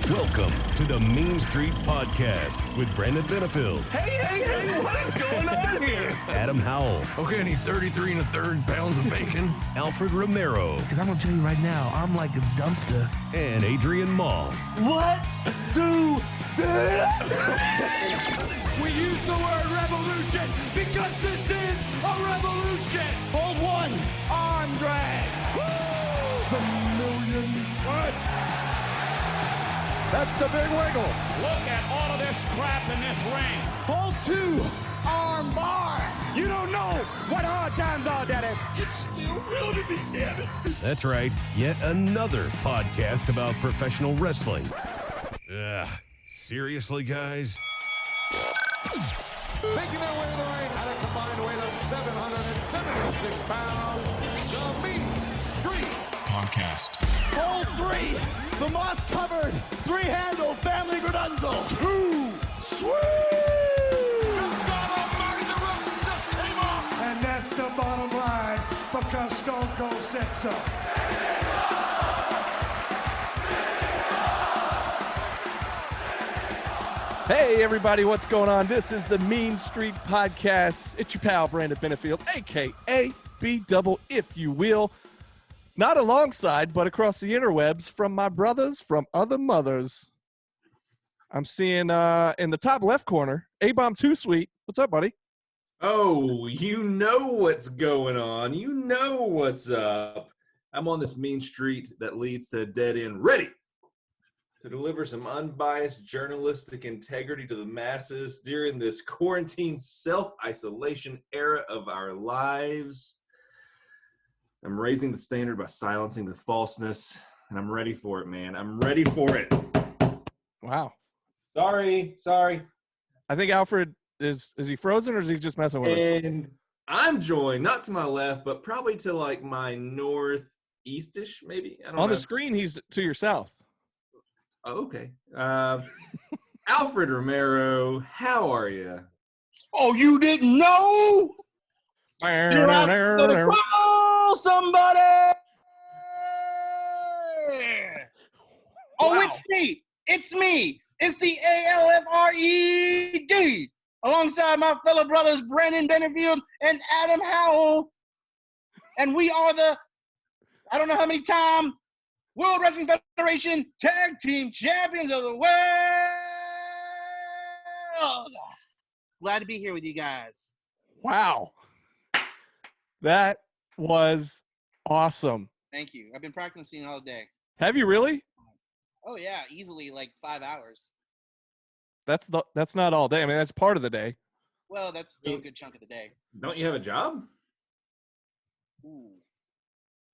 Welcome to the Mean Street Podcast with Brandon Benefield. Hey, what is going on here? Adam Howell. Okay, I need 33 1/3 pounds of bacon. Alfred Romero. Because I'm going to tell you right now, I'm like a dumpster. And Adrian Moss. Let's do this! We use the word revolution because this is a revolution. Hold one, arm drag. Woo! The millions. What? That's the big wiggle. Look at all of this crap in this ring. Hold two, arm bar. You don't know what hard times are, Daddy. It's still real to me, damn it. That's right, yet another podcast about professional wrestling. Seriously, guys? Making their way to the ring at a combined weight of 776 pounds, the Mean Street Podcast. Hold three, the moss-covered, three-handle family Gradunzel. Two, sweet! God almighty, the roof just came off. And that's the bottom line, because Stone Cold said so. Hey, everybody, what's going on? This is the Mean Street Podcast. It's your pal, Brandon Benefield, a.k.a. B-Double, if you will. Not alongside, but across the interwebs from my brothers from other mothers. I'm seeing in the top left corner, A-Bomb 2 Sweet. What's up, buddy? Oh, you know what's going on. You know what's up. I'm on this mean street that leads to a dead end, ready to deliver some unbiased journalistic integrity to the masses during this quarantine self-isolation era of our lives. I'm raising the standard by silencing the falseness, and I'm ready for it, man. I'm ready for it. Wow. Sorry. I think Alfred, is he frozen or is he just messing with us? And I'm joined, not to my left, but probably to like my northeastish, maybe. I don't know. On the screen, he's to your south. Oh, okay. Alfred Romero, how are you? Oh, you didn't know? You're out to call somebody! Oh, Wow. It's me. It's the ALFRED. Alongside my fellow brothers, Brandon Benefield and Adam Howell. And we are the, I don't know how many time, World Wrestling Federation Tag Team Champions of the World. Glad to be here with you guys. Wow. That was awesome. Thank you. I've been practicing all day. Have you really? Oh, yeah, easily like 5 hours. That's not all day. I mean, that's part of the day. Well, that's still a good chunk of the day. Don't you have a job? Ooh.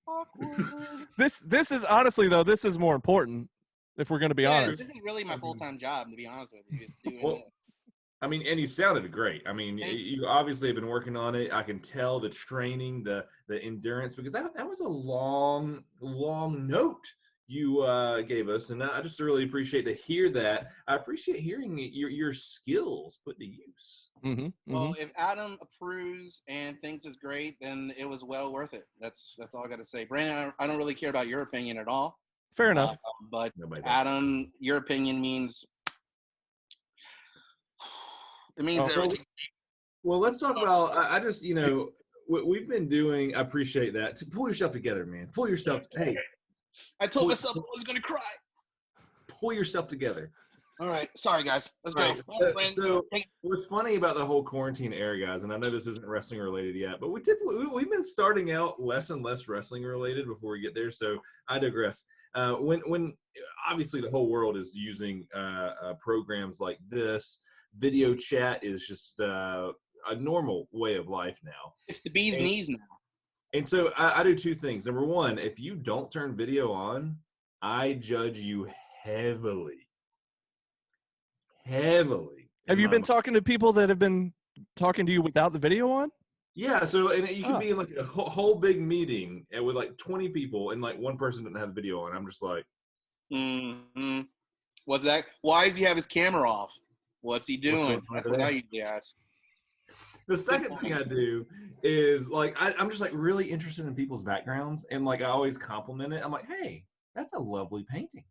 Awkward. This is honestly, though, this is more important if we're going to be honest. This is really my full-time job, to be honest with you. Just doing Well, this. I mean, and you sounded great. I mean, Thank you obviously have been working on it. I can tell the training, the endurance, because that was a long note you gave us, and I just really appreciate to hear that. I appreciate hearing your skills put to use. Mm-hmm, Well, if Adam approves and thinks it's great, then it was well worth it. That's all I got to say. Brandon, I don't really care about your opinion at all. Fair enough. But Nobody does. Adam, your opinion means everything. Well, let's talk about. I just, what we've been doing. I appreciate that. Pull yourself together, man. Pull yourself. Hey, I told myself I was going to cry. pull yourself together. All right. Sorry, guys. Let's Right. go. So what's funny about the whole quarantine era, guys, and I know this isn't wrestling related yet, but we've been starting out less and less wrestling related before we get there. So I digress. When obviously the whole world is using programs like this, video chat is just a normal way of life now. It's the bee's knees now. And so I do two things. Number one, if you don't turn video on, I judge you heavily. Have you been talking to people that have been talking to you without the video on? Yeah, so and you can be in like a whole big meeting with like 20 people and like one person doesn't have the video on. I'm just like, Mm-hmm. What's that? Why does he have his camera off? What's he doing? That's what I usually ask. The second thing I do is like I'm just like really interested in people's backgrounds, and like I always compliment it. I'm like, hey, that's a lovely painting.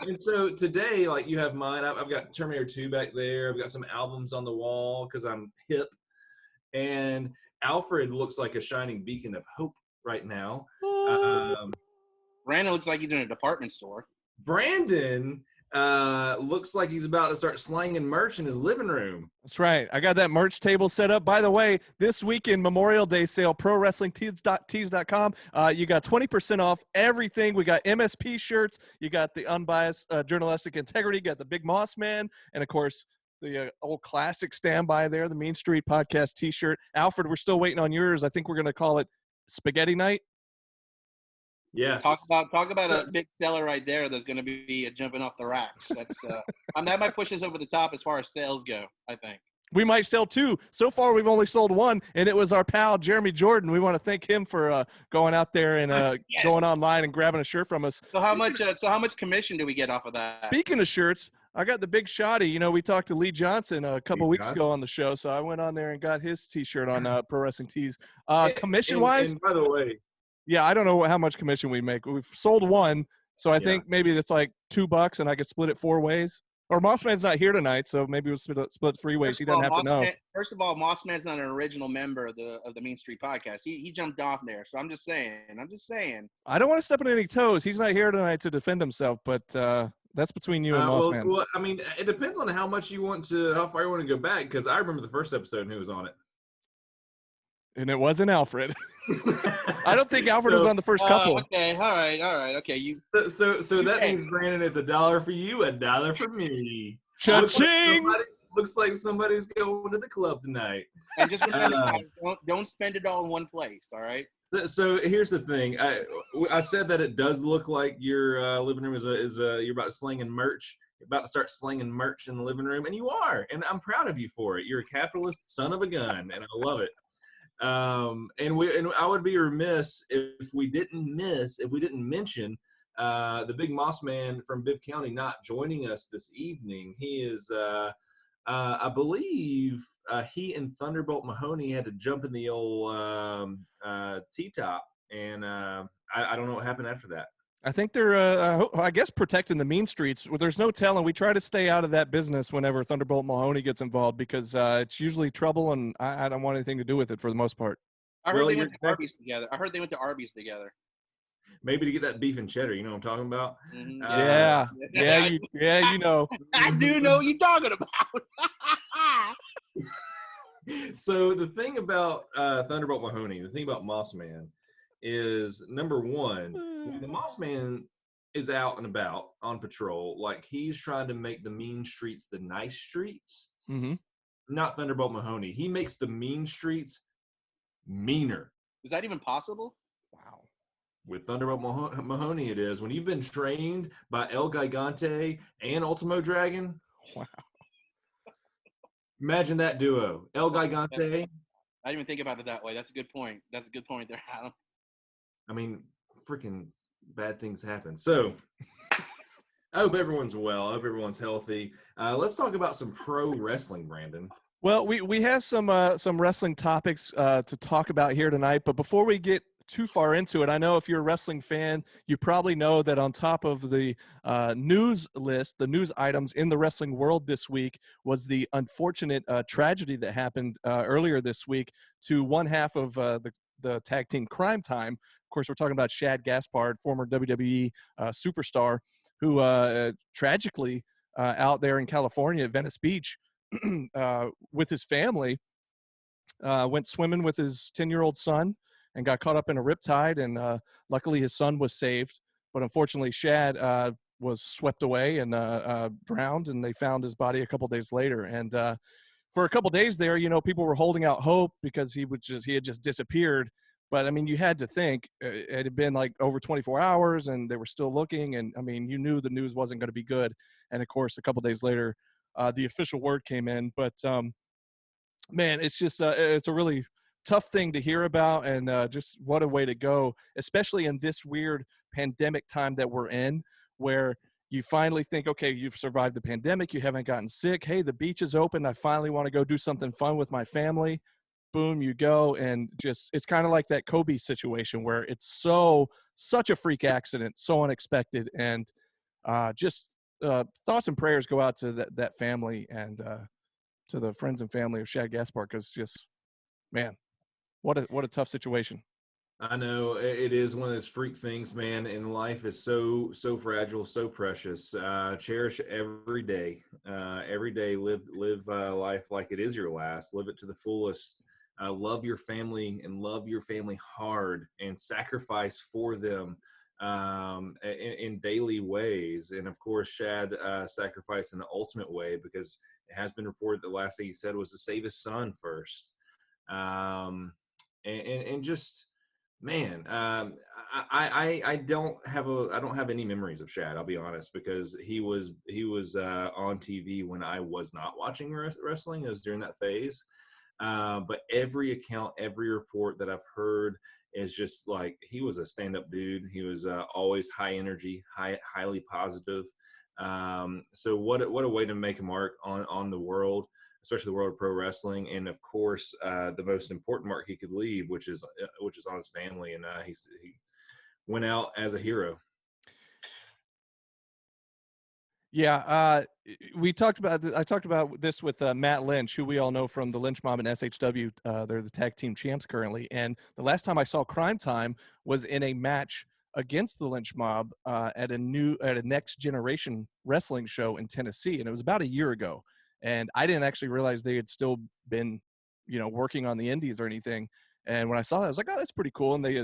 And so today, like you have mine, I've got Terminator 2 back there. I've got some albums on the wall because I'm hip. And Alfred looks like a shining beacon of hope right now. Brandon looks like he's in a department store. Brandon looks like he's about to start slanging merch in his living room. That's right. I got that merch table set up. By the way, this weekend, Memorial Day sale, ProWrestlingTees.com. You got 20% off everything. We got MSP shirts. You got the unbiased journalistic integrity. You got the Big Moss Man. And, of course, the old classic standby there, the Mean Street Podcast T-shirt. Alfred, we're still waiting on yours. I think we're going to call it Spaghetti Night. Yes. Talk about a big seller right there that's going to be jumping off the racks. That's that might push us over the top as far as sales go, I think. We might sell 2. So far, we've only sold 1, and it was our pal, Jeremy Jordan. We want to thank him for going out there and Yes. going online and grabbing a shirt from us. So how much commission do we get off of that? Speaking of shirts, I got the big shotty. You know, we talked to Lee Johnson a couple weeks ago on the show, so I went on there and got his T-shirt on Pro Wrestling Tees. Commission-wise, and by the way, yeah, I don't know how much commission we make. We've sold 1, so I think maybe it's like $2, and I could split it 4 ways. Or Mossman's not here tonight, so maybe we'll split 3 ways. He doesn't have to know. First of all, Mossman's not an original member of the Mean Street Podcast. He jumped off there, so I'm just saying. I don't want to step on any toes. He's not here tonight to defend himself, but that's between you and Mossman. Well, I mean, it depends on how far you want to go back, because I remember the first episode and who was on it. And it wasn't Alfred. I don't think Alfred was on the first couple. Okay, all right. Okay, So that means, Brandon, it's $1 for you, $1 for me. Cha-ching! Looks like somebody's going to the club tonight. And just remember, don't spend it all in one place. All right. So here's the thing. I said that it does look like your living room is you're about to slinging merch. You're about to start slinging merch in the living room, and you are, and I'm proud of you for it. You're a capitalist son of a gun, and I love it. And I would be remiss if we didn't mention the Big Moss Man from Bibb County not joining us this evening. He is, I believe, he and Thunderbolt Mahoney had to jump in the old T-top, and I don't know what happened after that. I think they're, I guess, protecting the mean streets. Well, there's no telling. We try to stay out of that business whenever Thunderbolt Mahoney gets involved because it's usually trouble, and I don't want anything to do with it for the most part. I heard they went to Arby's together. Maybe to get that beef and cheddar. You know what I'm talking about? Mm-hmm. Yeah, you know. I do know what you're talking about. So the thing about Thunderbolt Mahoney, the thing about Moss Man, is number one, when the Moss Man is out and about on patrol, like he's trying to make the mean streets the nice streets. Mm-hmm. Not Thunderbolt Mahoney. He makes the mean streets meaner. Is that even possible? Wow. With Thunderbolt Mahoney, it is. When you've been trained by El Gigante and Ultimo Dragon. Wow. Imagine that duo. El Gigante. I didn't even think about it that way. That's a good point. That's a good point there, Adam. I mean, freaking bad things happen. So I hope everyone's well. I hope everyone's healthy. Let's talk about some pro wrestling, Brandon. Well, we have some wrestling topics to talk about here tonight, but before we get too far into it, I know if you're a wrestling fan, you probably know that on top of the news list, the news items in the wrestling world this week was the unfortunate tragedy that happened earlier this week to one half of the tag team Crime Time. Of course, we're talking about Shad Gaspard, former WWE superstar, who tragically out there in California at Venice Beach with his family went swimming with his 10-year-old son and got caught up in a riptide, and luckily his son was saved. But unfortunately, Shad was swept away and drowned, and they found his body a couple days later. And for a couple days there, you know, people were holding out hope because he had just disappeared. But, I mean, you had to think it had been like over 24 hours and they were still looking. And, I mean, you knew the news wasn't going to be good. And, of course, a couple days later, the official word came in. But, man, it's just it's a really tough thing to hear about, and just what a way to go, especially in this weird pandemic time that we're in, where you finally think, okay, you've survived the pandemic, you haven't gotten sick, hey, the beach is open, I finally want to go do something fun with my family. Boom, you go, and just it's kind of like that Kobe situation where it's such a freak accident, so unexpected, and just thoughts and prayers go out to that family and to the friends and family of Shad Gaspard, because just, man, what a tough situation. I know it is one of those freak things, man, and life is so fragile, so precious. Cherish every day. Every day, live life like it is your last. Live it to the fullest. Love your family and love your family hard, and sacrifice for them in daily ways. And of course, Shad sacrificed in the ultimate way, because it has been reported that the last thing he said was to save his son first. And just, man, I don't have any memories of Shad. I'll be honest, because he was on TV when I was not watching wrestling. It was during that phase. But every account, every report that I've heard is just like, he was a stand-up dude. He was always high energy, highly positive. So what a way to make a mark on the world, especially the world of pro wrestling, and of course the most important mark he could leave, which is on his family. And he went out as a hero. Yeah, I talked about this with Matt Lynch, who we all know from the Lynch Mob and SHW. They're the tag team champs currently. And the last time I saw Crime Time was in a match against the Lynch Mob at a Next Generation wrestling show in Tennessee, and it was about a year ago. And I didn't actually realize they had still been, working on the indies or anything. And when I saw that, I was like, oh, that's pretty cool. And they,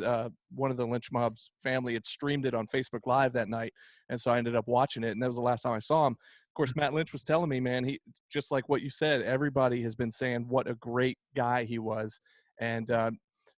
one of the Lynch Mob's family had streamed it on Facebook Live that night. And so I ended up watching it. And that was the last time I saw him. Of course, Matt Lynch was telling me, man, he, just like what you said, everybody has been saying what a great guy he was. And,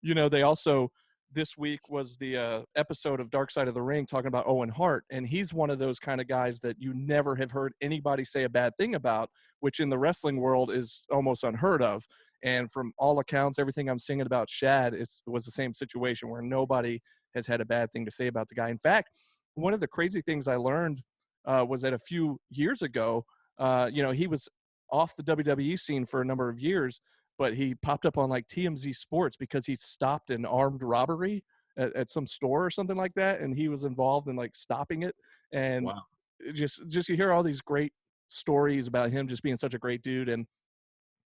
they also, this week was the episode of Dark Side of the Ring talking about Owen Hart. And he's one of those kind of guys that you never have heard anybody say a bad thing about, which in the wrestling world is almost unheard of. And from all accounts, everything I'm seeing about Shad was the same situation where nobody has had a bad thing to say about the guy. In fact, one of the crazy things I learned was that a few years ago, he was off the WWE scene for a number of years, but he popped up on like TMZ Sports because he stopped an armed robbery at some store or something like that. And he was involved in like stopping it. And wow. just you hear all these great stories about him just being such a great dude. And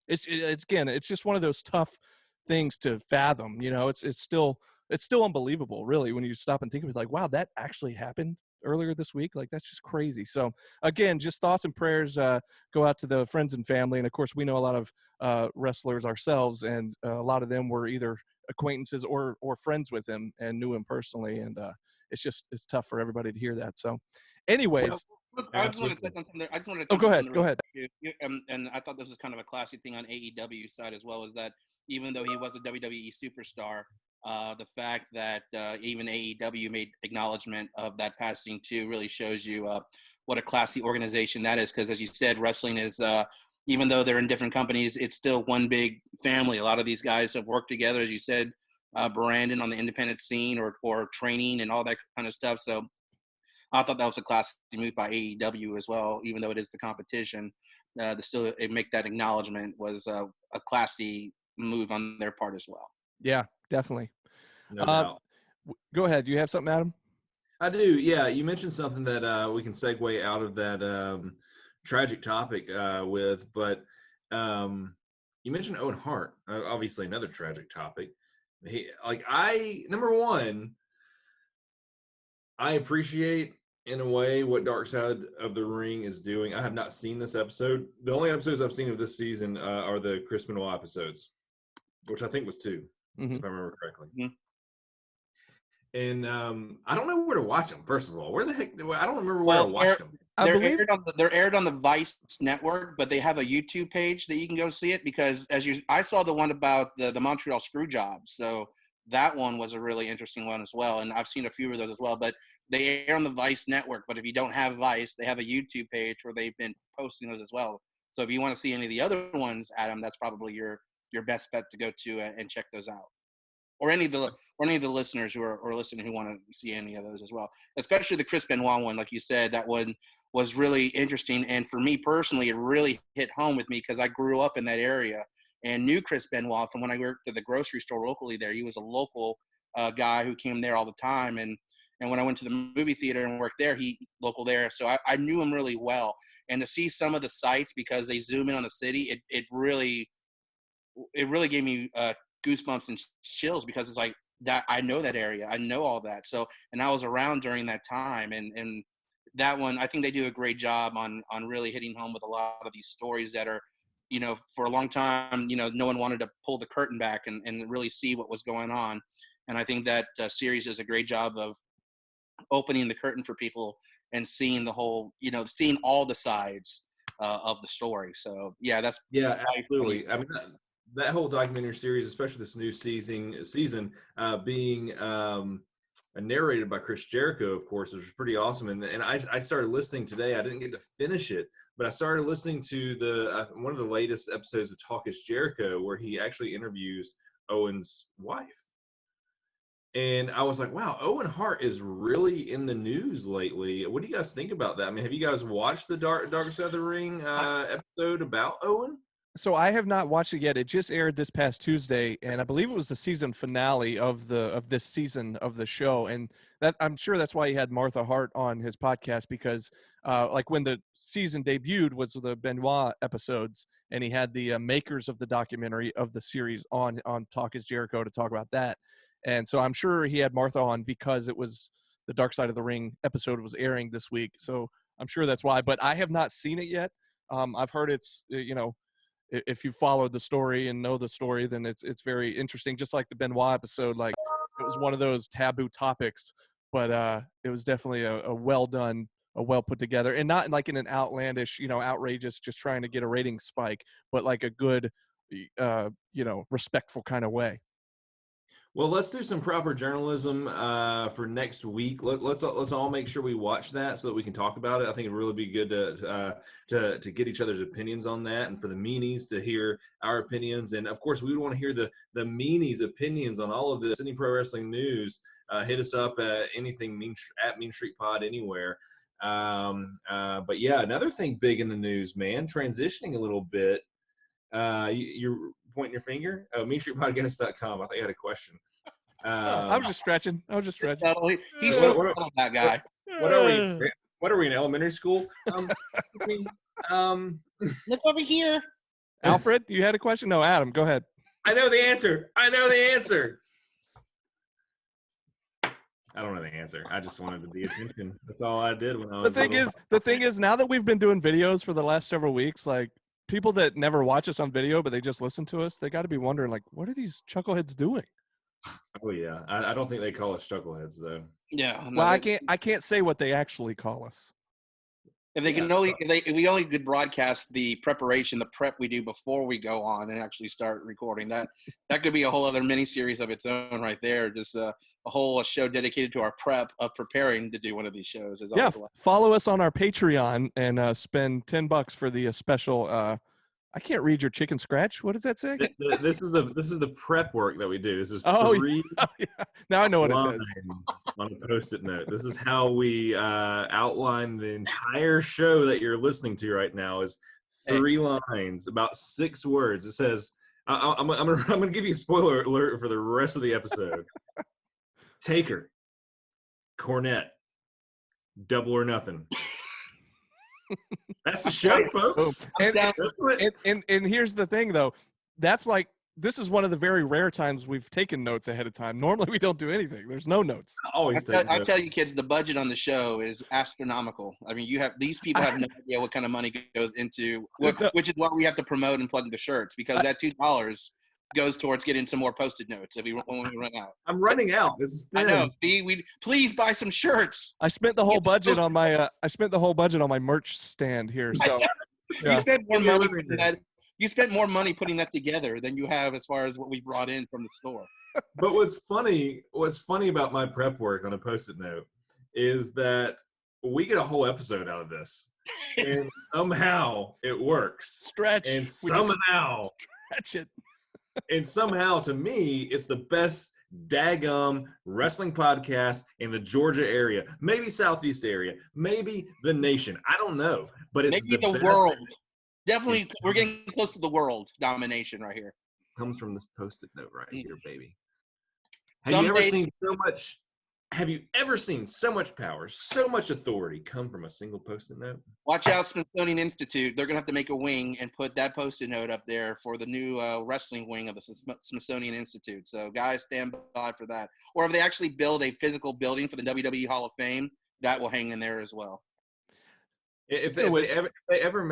it's just one of those tough things to fathom. It's still unbelievable, really, when you stop and think of it, like, wow, that actually happened earlier this week. Like, that's just crazy. So again, just thoughts and prayers go out to the friends and family. And of course, we know a lot of wrestlers ourselves, and a lot of them were either acquaintances or friends with him and knew him personally. And it's tough for everybody to hear that. So anyways, I just want to touch on something. I just want to. Oh, go ahead. Go ahead. And I thought this was kind of a classy thing on AEW side as well, is that even though he was a WWE superstar, the fact that even AEW made acknowledgement of that passing too really shows you what a classy organization that is. Because as you said, wrestling is, even though they're in different companies, it's still one big family. A lot of these guys have worked together, as you said, Brandon on the independent scene or training and all that kind of stuff. So I thought that was a classy move by AEW as well, even though it is the competition. To still make that acknowledgement was a classy move on their part as well. Yeah, definitely. No doubt. Go ahead. Do you have something, Adam? I do. Yeah, you mentioned something that we can segue out of that tragic topic with, but you mentioned Owen Hart, obviously another tragic topic. Number one, I appreciate in a way what Dark Side of the Ring is doing. I have not seen this episode. The only episodes I've seen of this season are the Chris Benoit episodes, which I think was 2, if I remember correctly. Mm-hmm. And I don't know where to watch them. First of all, where the heck? I don't remember where I watched them. They're aired on the Vice network, but they have a YouTube page that you can go see it, because I saw the one about the Montreal screw job. So that one was a really interesting one as well. And I've seen a few of those as well, but they air on the Vice network. But if you don't have Vice, they have a YouTube page where they've been posting those as well. So if you want to see any of the other ones, Adam, that's probably your best bet to go to and check those out. Or any of the listeners who are listening who want to see any of those as well, especially the Chris Benoit one. Like you said, that one was really interesting, and for me personally, it really hit home with me because I grew up in that area and knew Chris Benoit from when I worked at the grocery store locally there. He was a local guy who came there all the time, and And when I went to the movie theater and worked there, local there. So I knew him really well. And to see some of the sites, because they zoom in on the city, it really gave me goosebumps and chills, because it's like that. I know that area. I know all that. So, and I was around during that time, and that one, I think they do a great job on really hitting home with a lot of these stories that are, for a long time, no one wanted to pull the curtain back and really see what was going on. And I think that series does a great job of opening the curtain for people and seeing the whole, seeing all the sides of the story. So yeah, absolutely. I mean, that whole documentary series, especially this new season being narrated by Chris Jericho, of course, which was pretty awesome. And I started listening today. I didn't get to finish it, but I started listening to the one of the latest episodes of Talk is Jericho, where he actually interviews Owen's wife. And I was like, wow, Owen Hart is really in the news lately. What do you guys think about that? I mean, have you guys watched the Dark Side of the Ring episode about Owen? So I have not watched it yet. It just aired this past Tuesday, and I believe it was the season finale of this season of the show. And that, I'm sure that's why he had Martha Hart on his podcast, because like when the season debuted was the Benoit episodes, and he had the makers of the documentary of the series on Talk is Jericho to talk about that. And so I'm sure he had Martha on because it was the Dark Side of the Ring episode was airing this week. So I'm sure that's why, but I have not seen it yet. I've heard it's, if you followed the story and know the story, then it's very interesting. Just like the Benoit episode, like it was one of those taboo topics, but it was definitely a well done, a well put together, and not like in an outlandish, outrageous, just trying to get a rating spike, but like a good, respectful kind of way. Well, let's do some proper journalism for next week. Let's all make sure we watch that so that we can talk about it. I think it'd really be good to get each other's opinions on that, and for the meanies to hear our opinions. And of course, we would want to hear the meanies' opinions on all of this. Any pro wrestling news, hit us up at anything at Mean Street Pod anywhere. But yeah, another thing big in the news, man. Transitioning a little bit. You're pointing your finger? Oh, MeanStreetPodcast.com. I think I had a question. I was just stretching. He's so proud of that guy. What are we in elementary school? Look over here. Alfred, you had a question? No, Adam, go ahead. I know the answer. I don't know the answer. I just wanted the attention. That's all I did when I was The thing is, now that we've been doing videos for the last several weeks, like, people that never watch us on video, but they just listen to us, they got to be wondering, like, what are these chuckleheads doing? Oh yeah, I don't think they call us chuckleheads though. Yeah. No, well, I can't say what they actually call us. If we only could broadcast the preparation, the prep we do before we go on and actually start recording, that could be a whole other mini series of its own right there. Just a whole show dedicated to our prep of preparing to do one of these shows. Follow us on our Patreon and spend $10 for the special. I can't read your chicken scratch. What does that say? This is the prep work that we do. This is three. Yeah. Now I know what it says. On a Post-it note. This is how we outline the entire show that you're listening to right now. Is 3 lines, about 6 words. It says, I'm gonna give you a spoiler alert for the rest of the episode. Taker, Cornette, Double or Nothing. That's the show, folks. And here's the thing, though. That's like, this is one of the very rare times we've taken notes ahead of time. Normally, we don't do anything. There's no notes. I tell you, kids, the budget on the show is astronomical. I mean, these people have no idea what kind of money goes into, which is why we have to promote and plug the shirts, because that $2 goes towards getting some more Post-it notes when we run out. I'm running out. I know. Please buy some shirts. I spent the whole budget on my merch stand here. So you spent more money putting that. You spent more money putting that together than you have as far as what we brought in from the store. But what's funny about my prep work on a Post-it note is that we get a whole episode out of this, and somehow it works. Stretch. And somehow stretch it. And somehow, to me, it's the best daggum wrestling podcast in the Georgia area, maybe Southeast area, maybe the nation. I don't know, but it's maybe the world. Definitely, we're getting close to the world domination right here. Comes from this Post-it note right here, baby. Have you ever seen so much? Have you ever seen so much power, so much authority come from a single Post-it note? Watch out, Smithsonian Institute. They're going to have to make a wing and put that Post-it note up there for the new wrestling wing of the Smithsonian Institute. So, guys, stand by for that. Or if they actually build a physical building for the WWE Hall of Fame, that will hang in there as well. If they ever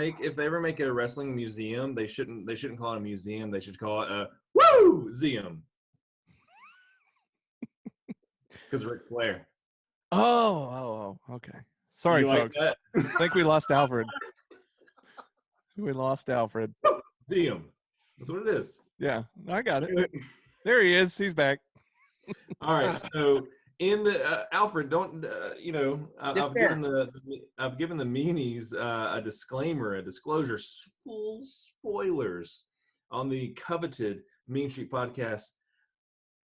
make a wrestling museum, they shouldn't call it a museum. They should call it a woo-zeum. Because Ric Flair. Oh, okay. Sorry, folks. Like I think we lost Alfred. Zeum. That's what it is. Yeah, I got it. There he is. He's back. All right. So in the Alfred, don't I've given the meanies a disclosure, full spoilers on the coveted Mean Street Podcast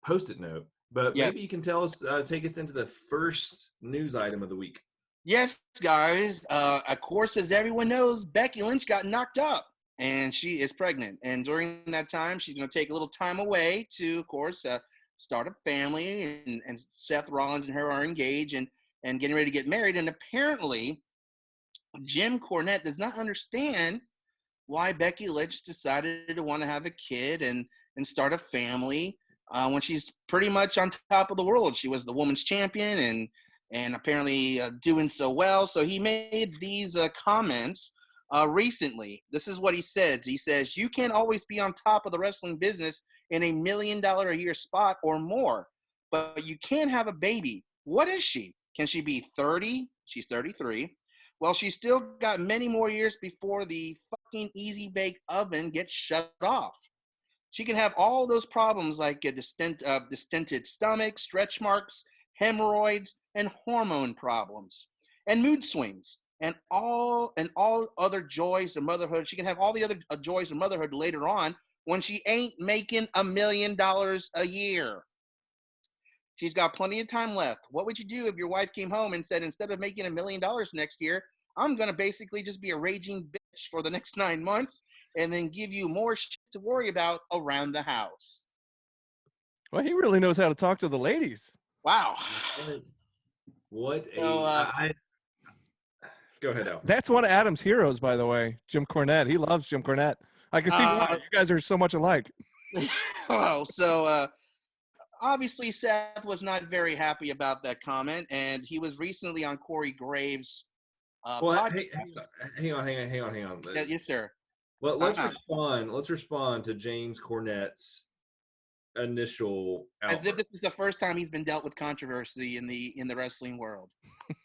Post-it note. But maybe you can tell us, take us into the first news item of the week. Yes, guys. Of course, as everyone knows, Becky Lynch got knocked up, and she is pregnant. And during that time, she's going to take a little time away to, of course, start a family. And Seth Rollins and her are engaged and getting ready to get married. And apparently, Jim Cornette does not understand why Becky Lynch decided to want to have a kid and start a family. When she's pretty much on top of the world. She was the women's champion and apparently doing so well. So he made these comments recently. This is what he says. He says, "You can't always be on top of the wrestling business in $1 million a year spot or more, but you can have a baby. What is she? Can she be 30? She's 33. Well, she's still got many more years before the fucking easy bake oven gets shut off. She can have all those problems like a distended stomach, stretch marks, hemorrhoids, and hormone problems, and mood swings, and all other joys of motherhood. She can have all the other joys of motherhood later on when she ain't making $1 million a year. She's got plenty of time left. What would you do if your wife came home and said, instead of making $1 million next year, I'm going to basically just be a raging bitch for the next 9 months and then give you more shit to worry about around the house?" Well, he really knows how to talk to the ladies. Wow. What Go ahead, Alfred. That's one of Adam's heroes, by the way, Jim Cornette. He loves Jim Cornette. I can see why. You guys are so much alike. Well, so obviously Seth was not very happy about that comment, and he was recently on Corey Graves' podcast. Hang on. Yes, sir. Well, let's respond. Let's respond to James Cornette's initial outburst. As if this is the first time he's been dealt with controversy in the wrestling world.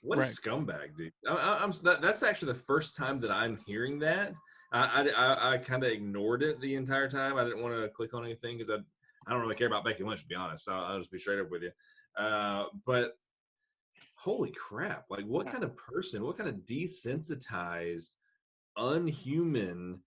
What a scumbag, dude! That's actually the first time that I'm hearing that. I kind of ignored it the entire time. I didn't want to click on anything because I don't really care about Becky Lynch, to be honest. So I'll just be straight up with you. But holy crap! Like, what kind of person? What kind of desensitized, unhuman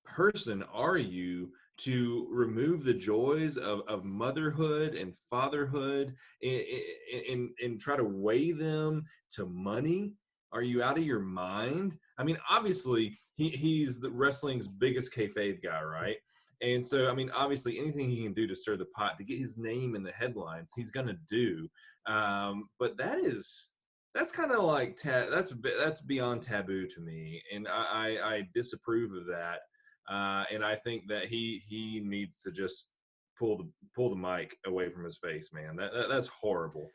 person are you to remove the joys of motherhood and fatherhood and try to weigh them to money? Are you out of your mind? I mean, obviously he's the wrestling's biggest kayfabe guy, right? And so, I mean, obviously anything he can do to stir the pot, to get his name in the headlines, he's going to do. But that's kind of like, that's beyond taboo to me. And I disapprove of that. And I think that he needs to just pull the mic away from his face, man. That's horrible.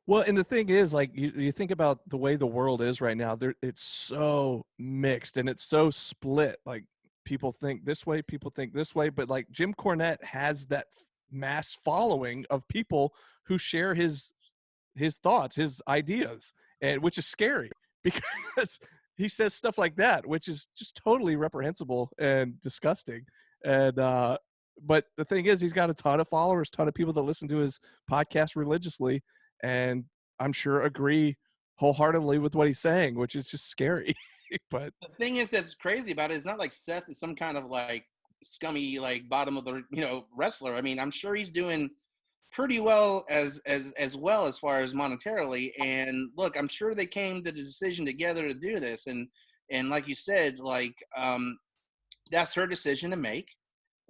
Well, and the thing is, like, you think about the way the world is right now, it's so mixed and it's so split. Like, people think this way, people think this way, but like Jim Cornette has that mass following of people who share his thoughts, his ideas, and which is scary because he says stuff like that, which is just totally reprehensible and disgusting. And but the thing is, he's got a ton of followers, ton of people that listen to his podcast religiously, and I'm sure agree wholeheartedly with what he's saying, which is just scary. But the thing is that's crazy about it is not like Seth is some kind of like scummy, like bottom of the wrestler. I mean, I'm sure he's doing pretty well as well as far as monetarily. And look, I'm sure they came to the decision together to do this. And like you said, like that's her decision to make.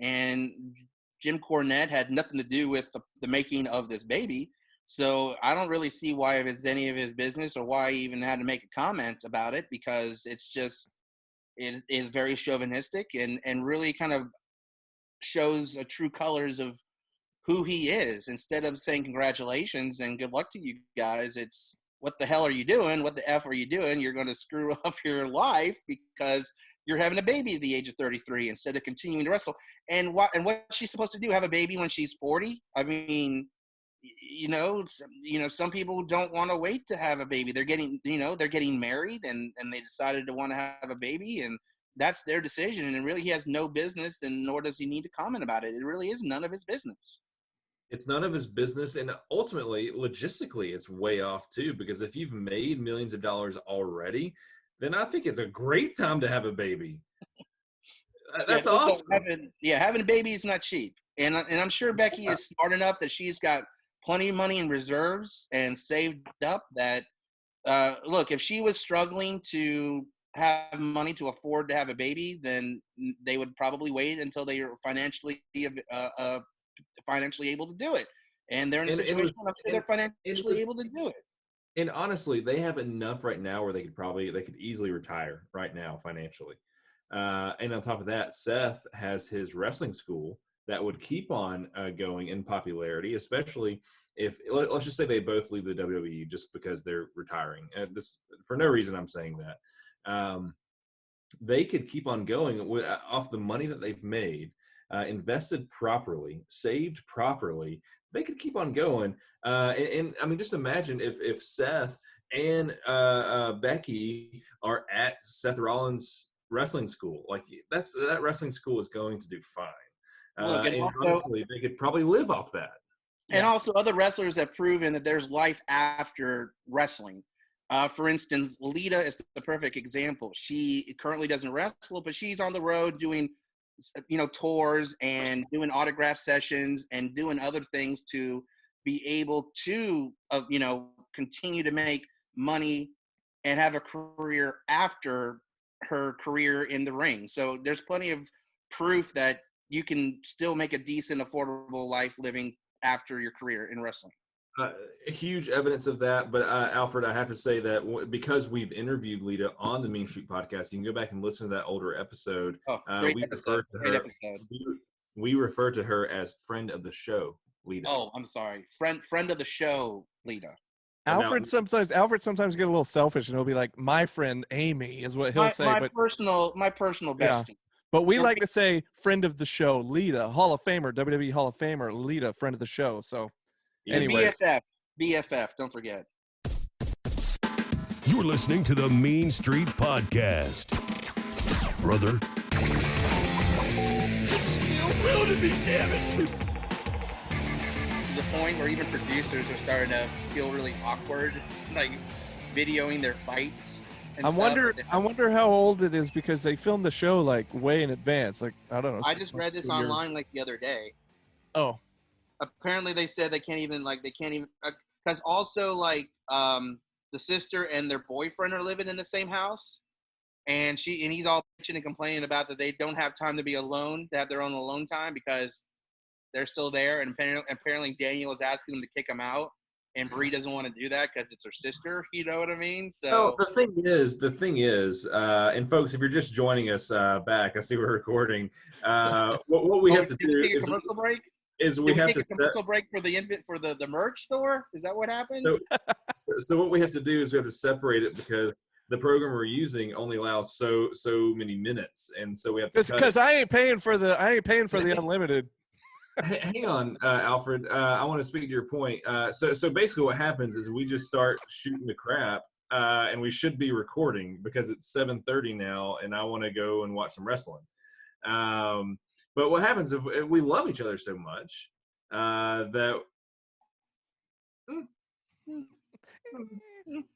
And Jim Cornette had nothing to do with the making of this baby. So I don't really see why if it's any of his business or why he even had to make a comment about it, because it is very chauvinistic and really kind of shows a true colors of who he is. Instead of saying congratulations and good luck to you guys, it's what the hell are you doing? What the F are you doing? You're going to screw up your life because you're having a baby at the age of 33 instead of continuing to wrestle. And what's she supposed to do? Have a baby when she's 40? I mean, some people don't want to wait to have a baby. They're getting married and they decided to want to have a baby, and that's their decision. And really, he has no business, and nor does he need to comment about it. It really is none of his business. It's none of his business, and ultimately, logistically, it's way off too. Because if you've made millions of dollars already, then I think it's a great time to have a baby. That's awesome. Having a baby is not cheap, and I'm sure Becky is smart enough that she's got plenty of money in reserves and saved up. That look, if she was struggling to have money to afford to have a baby, then they would probably wait until they are financially able to do it. And they're in a situation where they're financially able to do it. And honestly, they have enough right now where they could easily retire right now financially. And on top of that, Seth has his wrestling school that would keep on going in popularity, especially if, let's just say they both leave the WWE just because they're retiring. This, for no reason I'm saying that. They could keep on going off the money that they've made, invested properly, saved properly. They could keep on going. And I mean, just imagine if Seth and Becky are at Seth Rollins' wrestling school. Like that wrestling school is going to do fine. And honestly, they could probably live off that. And also, other wrestlers have proven that there's life after wrestling. For instance, Lita is the perfect example. She currently doesn't wrestle, but she's on the road doing, tours and doing autograph sessions and doing other things to be able to, continue to make money and have a career after her career in the ring. So there's plenty of proof that you can still make a decent, affordable life living after your career in wrestling. Huge evidence of that. But Alfred, I have to say that because we've interviewed Lita on the Mean Street podcast, you can go back and listen to that older episode. Great episode. We refer to her as friend of the show, Lita. Oh, I'm sorry. Friend of the show, Lita. Alfred sometimes get a little selfish, and he'll be like, "My friend Amy" is what he'll say. My personal bestie. Yeah. But we like to say friend of the show, Lita, Hall of Famer, WWE Hall of Famer, Lita, friend of the show. So, anyway, BFF, don't forget. You're listening to the Mean Street Podcast, brother. It's still real to me, damn it. To the point where even producers are starting to feel really awkward, like videoing their fights. I wonder how old it is, because they filmed the show like way in advance. Like, I don't know. I just read this online like the other day. Oh. Apparently they said they can't even because also like the sister and their boyfriend are living in the same house, and he's all bitching and complaining about that they don't have time to be alone, to have their own alone time, because they're still there, and apparently Daniel is asking them to kick him out. And Brie doesn't want to do that because it's her sister. You know what I mean? So the thing is, and folks, if you're just joining us back, I see we're recording. What we have to do is commercial break. We have to commercial break for the merch store. Is that what happened? So what we have to do is we have to separate it, because the program we're using only allows so many minutes, and so we have to. Because I ain't paying for the unlimited. Hang on, Alfred. I want to speak to your point. So basically what happens is we just start shooting the crap, and we should be recording because it's 7:30 now, and I want to go and watch some wrestling. But what happens if we love each other so much that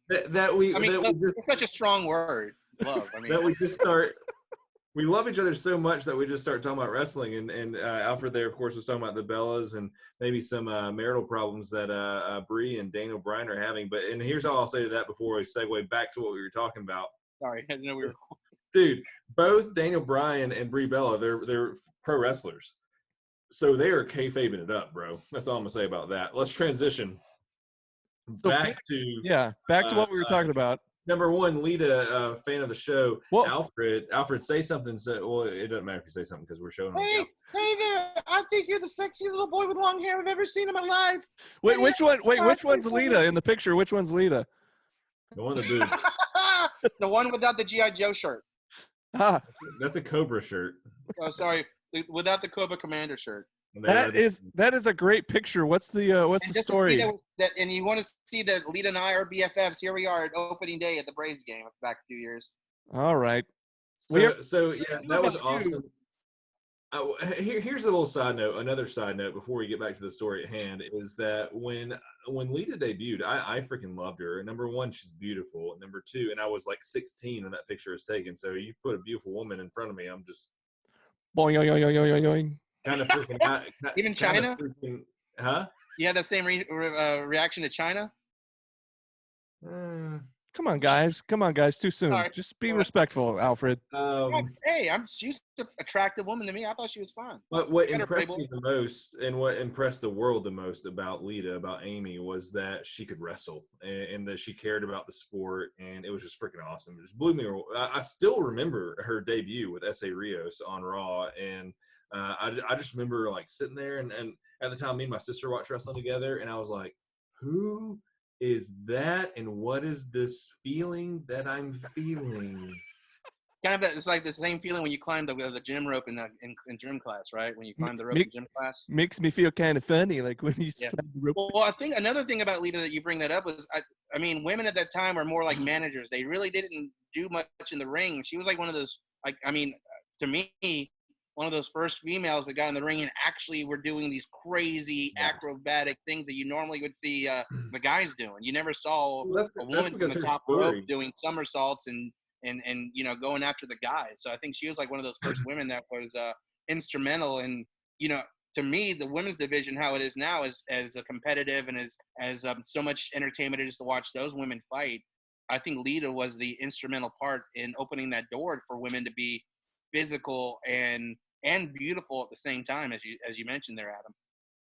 it's such a strong word, love. I mean, that we just start. We love each other so much that we just start talking about wrestling. And Alfred there, of course, was talking about the Bellas and maybe some marital problems that Brie and Daniel Bryan are having. And here's all I'll say to that before we segue back to what we were talking about. Sorry, I didn't know we were. Dude, both Daniel Bryan and Brie Bella, they're pro wrestlers. So they are kayfabing it up, bro. That's all I'm going to say about that. Let's transition So back to back to what we were talking about. Number one, Lita, fan of the show. Well, Alfred, say something. Well, it doesn't matter if you say something because we're showing. Hey there! I think you're the sexiest little boy with long hair I've ever seen in my life. wait, which one? Wait, which one's Lita in the picture? Which one's Lita? The one with the boobs. The one without the G.I. Joe shirt. Ah, That's a Cobra shirt. Oh, sorry, without the Cobra Commander shirt. that is a great picture. What's the story? And you want to see that Lita and I are BFFs. Here we are at opening day at the Braves game back a few years. All right. So yeah, that was awesome. Here's a little side note. Another side note before we get back to the story at hand is that when Lita debuted, I freaking loved her. Number one, she's beautiful. Number two, and I was like 16 when that picture was taken. So you put a beautiful woman in front of me, I'm just Boing, yoing, yoing, yoing, yoing. kind of freaking out. Even China? Huh? You had that same reaction to China? Come on, guys. Too soon. Sorry. Just be respectful, Alfred. Hey, she's an attractive woman to me. I thought she was fine. But what impressed me the most, and what impressed the world the most about Lita, about Amy, was that she could wrestle and that she cared about the sport, and it was just freaking awesome. It just blew me away. I still remember her debut with S.A. Rios on Raw, and I just remember like sitting there, and at the time, me and my sister watched wrestling together, and I was like, who is that, and what is this feeling that I'm feeling? Kind of, it's like the same feeling when you climb the gym rope in gym class, right? When you climb the rope in gym class. Makes me feel kind of funny, like when you climb the rope. Well, I think another thing about Lita that you bring that up was, I mean, women at that time were more like managers. They really didn't do much in the ring. She was like one of those, like, I mean, to me, one of those first females that got in the ring and actually were doing these crazy acrobatic things that you normally would see the guys doing. You never saw a woman from the top rope doing somersaults and you know, going after the guys. So I think she was like one of those first women that was instrumental in, you know, to me, the women's division, how it is now, is as competitive and as so much entertainment it is to watch those women fight. I think Lita was the instrumental part in opening that door for women to be physical and beautiful at the same time, as you mentioned there, Adam.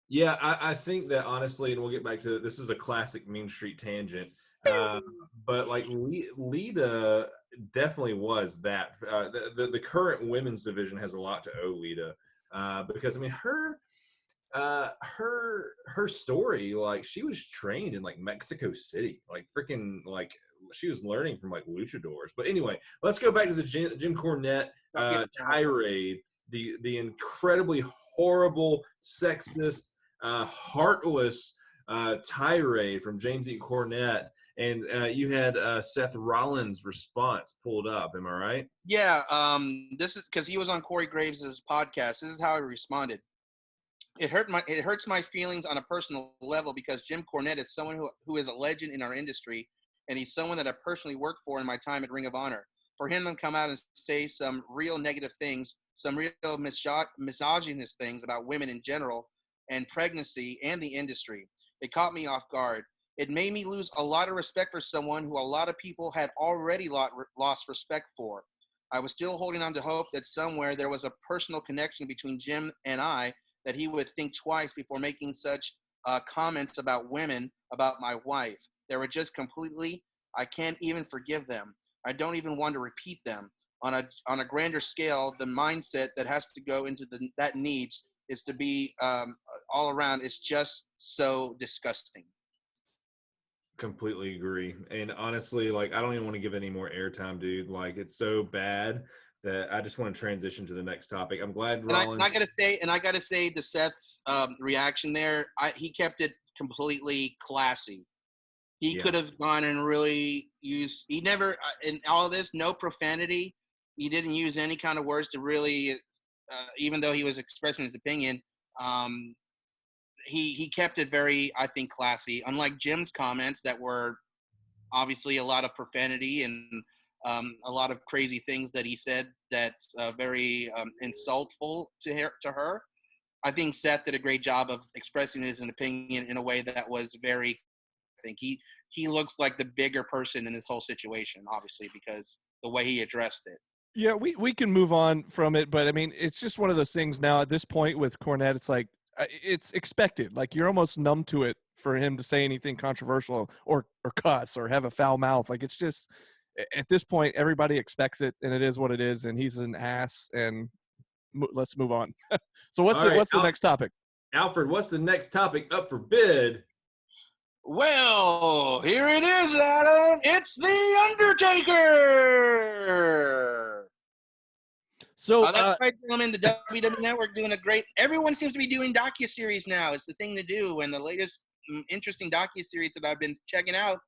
Yeah, I think that honestly, and we'll get back to this, is a classic Mean Street tangent. But like Lita definitely was that. The current women's division has a lot to owe Lita, because I mean her story, like she was trained in like Mexico City, like freaking like she was learning from like luchadors. But anyway, let's go back to the Jim Cornette tirade, the incredibly horrible, sexist, heartless tirade from James E. Cornette. And you had Seth Rollins' response pulled up. Am I right? Yeah. This is because he was on Corey Graves' podcast. This is how he responded. It hurts my feelings on a personal level because Jim Cornette is someone who is a legend in our industry, and he's someone that I personally worked for in my time at Ring of Honor. For him to come out and say some real negative things, some real misogynist things about women in general and pregnancy and the industry, it caught me off guard. It made me lose a lot of respect for someone who a lot of people had already lost respect for. I was still holding on to hope that somewhere there was a personal connection between Jim and I, that he would think twice before making such comments about women, about my wife. They were just completely, I can't even forgive them. I don't even want to repeat them. On a grander scale, the mindset that has to go into that needs is to be all around. It's just so disgusting. Completely agree. And honestly, like, I don't even want to give any more airtime, dude. Like, it's so bad that I just want to transition to the next topic. I'm glad Rollins. And I gotta say, to Seth's reaction there, he kept it completely classy. He could have gone and really used. He never in all of this, no profanity. He didn't use any kind of words to really, even though he was expressing his opinion. He kept it very, I think, classy. Unlike Jim's comments that were obviously a lot of profanity and a lot of crazy things that he said that's very insultful to her. I think Seth did a great job of expressing his opinion in a way that was very. I think he looks like the bigger person in this whole situation, obviously, because the way he addressed it. Yeah, we can move on from it, but I mean, it's just one of those things now at this point with Cornette. It's like, it's expected. Like, you're almost numb to it for him to say anything controversial or cuss or have a foul mouth. Like, it's just, at this point, everybody expects it, and it is what it is, and he's an ass, and let's move on. So what's the next topic? Alfred, what's the next topic up for bid? Well, here it is, Adam. It's The Undertaker. So that's right, gentlemen. The WWE Network doing a great. Everyone seems to be doing docuseries now. It's the thing to do. And the latest interesting docuseries that I've been checking out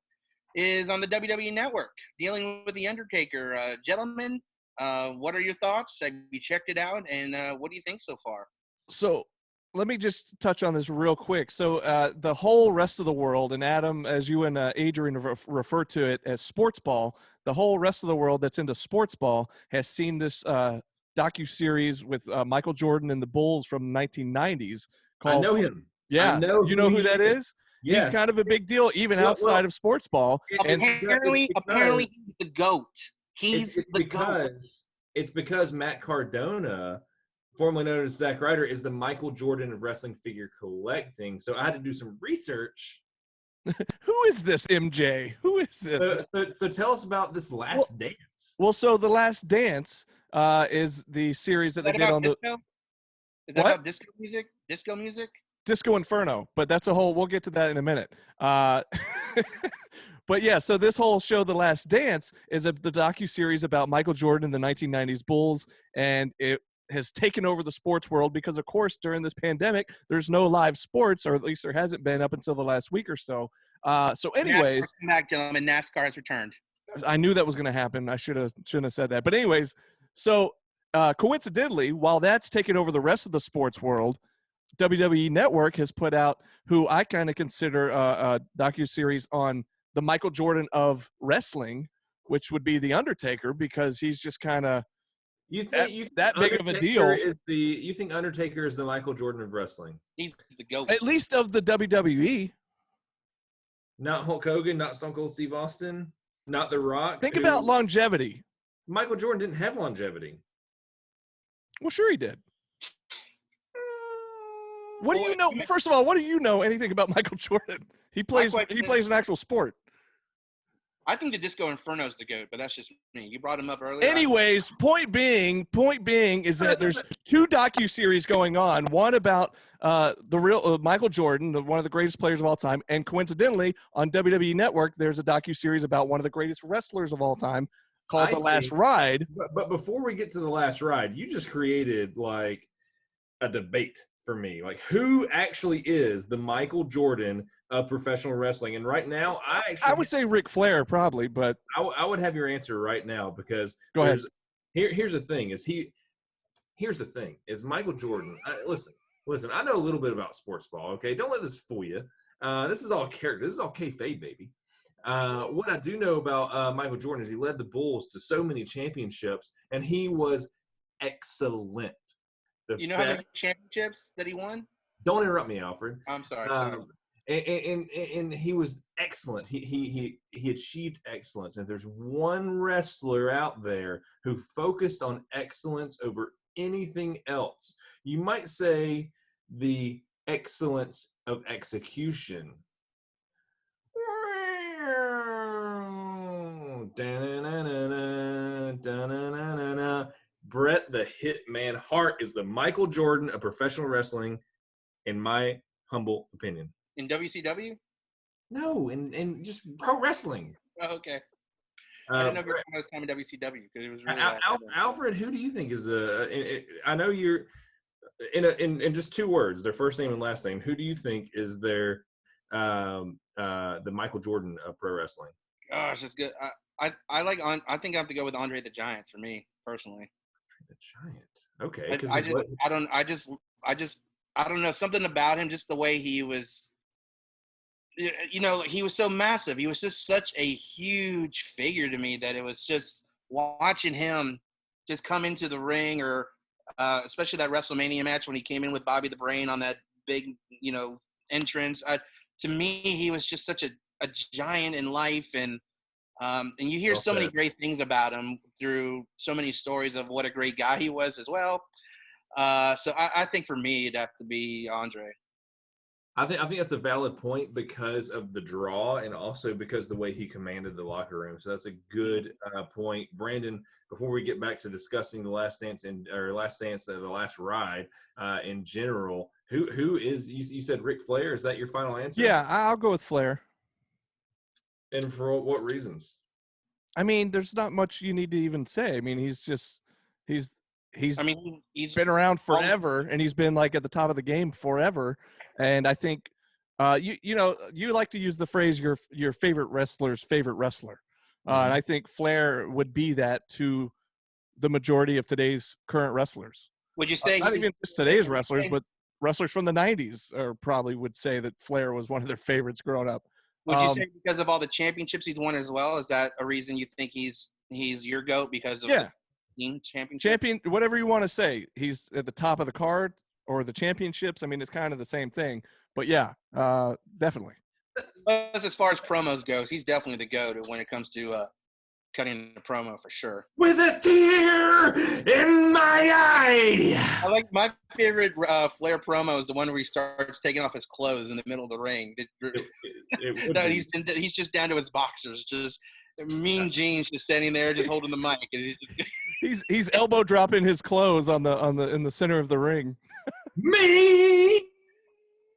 is on the WWE Network, dealing with The Undertaker. Gentlemen, what are your thoughts? Have you checked it out? And what do you think so far? So let me just touch on this real quick. So the whole rest of the world, and Adam, as you and Adrian refer to it as sports ball, the whole rest of the world that's into sports ball has seen this docuseries with Michael Jordan and the Bulls from the 1990s. Called, I know him. Yeah, you know who that is? Yes. He's kind of a big deal, even outside of sports ball. Apparently, he's the GOAT. He's the GOAT. It's because Matt Cardona, formerly known as Zack Ryder, is the Michael Jordan of wrestling figure collecting. So I had to do some research. Who is this MJ? Who is this? So tell us about this Last Dance. Well, so the Last Dance is the series that they did on disco? the. Is that about disco music? Disco music? Disco Inferno, but that's a whole. We'll get to that in a minute. But yeah, so this whole show, The Last Dance, is the docuseries about Michael Jordan and the 1990s Bulls, and it has taken over the sports world because, of course, during this pandemic, there's no live sports, or at least there hasn't been up until the last week or so. So anyways. Come back, gentlemen. NASCAR has returned. I knew that was going to happen. I shouldn't have said that. But anyways, so coincidentally, while that's taken over the rest of the sports world, WWE Network has put out who I kind of consider a docuseries on the Michael Jordan of wrestling, which would be The Undertaker, because he's just kind of that big of a deal. You think Undertaker is the Michael Jordan of wrestling? He's the GOAT. At least of the WWE. Not Hulk Hogan, not Stone Cold Steve Austin, not The Rock. Think about longevity. Michael Jordan didn't have longevity. Well, sure he did. What do you know? First of all, what do you know anything about Michael Jordan? He plays an actual sport. I think the Disco Inferno is the GOAT, but that's just me. You brought him up earlier. Anyways, point being is that there's two docuseries going on. One about the real Michael Jordan, one of the greatest players of all time, and coincidentally, on WWE Network, there's a docuseries about one of the greatest wrestlers of all time called The Last Ride. But before we get to The Last Ride, you just created like a debate for me. Like, who actually is the Michael Jordan of professional wrestling? And right now, I would say Ric Flair probably, but I would have your answer right now, because go ahead. Here's the thing is Michael Jordan. Listen, I know a little bit about sports ball. Okay, don't let this fool you. This is all character. This is all kayfabe, baby. What I do know about Michael Jordan is he led the Bulls to so many championships, and he was excellent. You know how many championships that he won? Don't interrupt me, Alfred. I'm sorry. And he was excellent. He achieved excellence. And if there's one wrestler out there who focused on excellence over anything else, you might say the excellence of execution. Bret the Hitman Hart is the Michael Jordan of professional wrestling, in my humble opinion. In WCW? No, in just pro wrestling. Oh, okay. I didn't know if you were talking about time in WCW, because it was really Alfred, who do you think is I know you're in just two words, their first name and last name. Who do you think is their the Michael Jordan of pro wrestling? Gosh, that's good. I think I have to go with Andre the Giant for me personally. The Giant. Okay. I don't know, something about him, just the way he was. You know, he was so massive. He was just such a huge figure to me that it was just watching him just come into the ring, or especially that WrestleMania match when he came in with Bobby the Brain on that big, entrance. To me, he was just such a giant in life, and you hear so many great things about him through so many stories of what a great guy he was as well. So I think for me, it'd have to be Andre. I think that's a valid point because of the draw and also because the way he commanded the locker room. So that's a good point, Brandon. Before we get back to discussing the Last Dance the last ride in general, who is you said Ric Flair? Is that your final answer? Yeah, I'll go with Flair. And for what reasons? I mean, there's not much you need to even say. I mean, he's He's been around forever, and he's been like at the top of the game forever. And I think, you like to use the phrase your favorite wrestler's favorite wrestler, and I think Flair would be that to the majority of today's current wrestlers. Would you say not even just today's wrestlers, but wrestlers from the '90s probably would say that Flair was one of their favorites growing up. Would you say because of all the championships he's won as well? Is that a reason you think he's your GOAT because of the team championships? Champion, whatever you want to say. He's at the top of the card or the championships. I mean, it's kind of the same thing. But yeah, definitely. As far as promos goes, he's definitely the GOAT when it comes to cutting the promo for sure. With a tear in my eye. I like my favorite Flair promo is the one where he starts taking off his clothes in the middle of the ring. He's just down to his boxers, just mean jeans, just standing there, just holding the mic. And he's elbow dropping his clothes in the center of the ring. Me,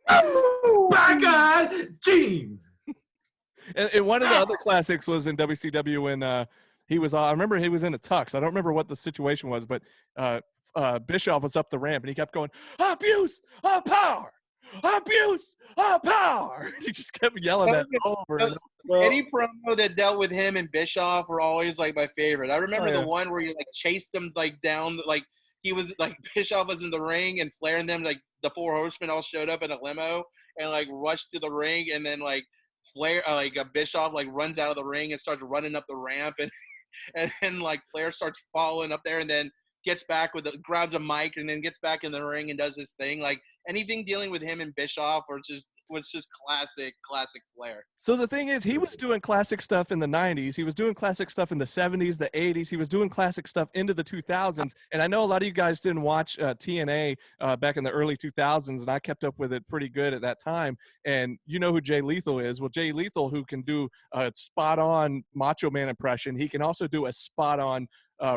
oh my God, Gene. And one of the other classics was in WCW when he was. I remember he was in a tux. I don't remember what the situation was, but Bischoff was up the ramp and he kept going, "Abuse of power, abuse of power." He just kept yelling that over. And over. Any promo that dealt with him and Bischoff were always like my favorite. I remember the one where he like chased him like down, like he was like Bischoff was in the ring and Flair and them like the Four Horsemen all showed up in a limo and like rushed to the ring and then like Flair Bischoff like runs out of the ring and starts running up the ramp and then like Flair starts following up there and then gets back grabs a mic and then gets back in the ring and does his thing. Like anything dealing with him and Bischoff was just classic Flair. So the thing is, he was doing classic stuff in the 90s. He was doing classic stuff in the 70s, the 80s. He was doing classic stuff into the 2000s. And I know a lot of you guys didn't watch TNA back in the early 2000s, and I kept up with it pretty good at that time. And you know who Jay Lethal is. Well, Jay Lethal, who can do a spot-on Macho Man impression, he can also do a spot-on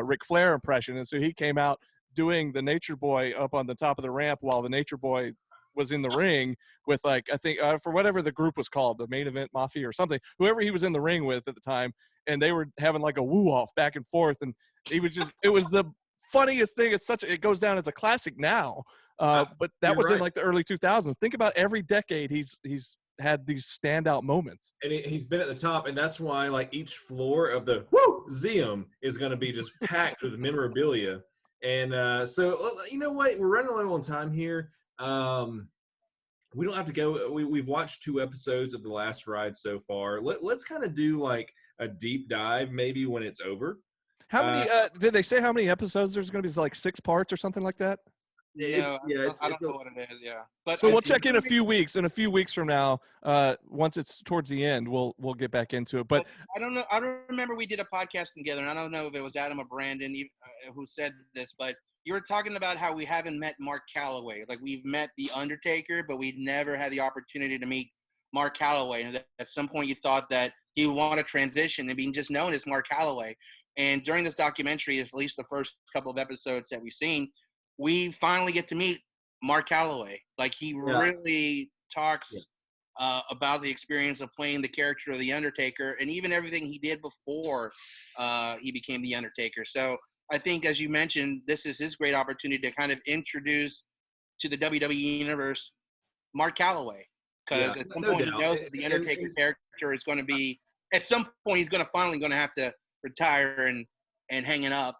Ric Flair impression. And so he came out doing the Nature Boy up on the top of the ramp while the Nature Boy was in the ring with like, I think for whatever the group was called, the Main Event Mafia or something, whoever he was in the ring with at the time. And they were having like a woo off back and forth. And he was it was the funniest thing. It goes down as a classic now. But that was in like the early 2000s. Think about every decade he's had these standout moments. And he's been at the top, and that's why like each floor of the museum is going to be just packed with memorabilia. And so you know what? We're running low on time here. We don't have to go. We've watched 2 episodes of The Last Ride so far. Let's kind of do like a deep dive maybe when it's over. How many did they say how many episodes there's going to be? Like 6 parts or something like that? I don't know what it is. Yeah, but so we'll check in a few weeks. And a few weeks from now, once it's towards the end, we'll get back into it. But I don't know. I don't remember we did a podcast together, and I don't know if it was Adam or Brandon who said this, but you were talking about how we haven't met Mark Calloway. Like we've met The Undertaker, but we've never had the opportunity to meet Mark Calloway. And at some point, you thought that he would want to transition and being just known as Mark Calloway. And during this documentary, at least the first couple of episodes that we've seen, we finally get to meet Mark Calloway. Like he really talks about the experience of playing the character of The Undertaker and even everything he did before he became The Undertaker. So I think, as you mentioned, this is his great opportunity to kind of introduce to the WWE universe Mark Calloway. Because at some point he knows that The Undertaker character is going to be – at some point he's finally going to have to retire and hang it up.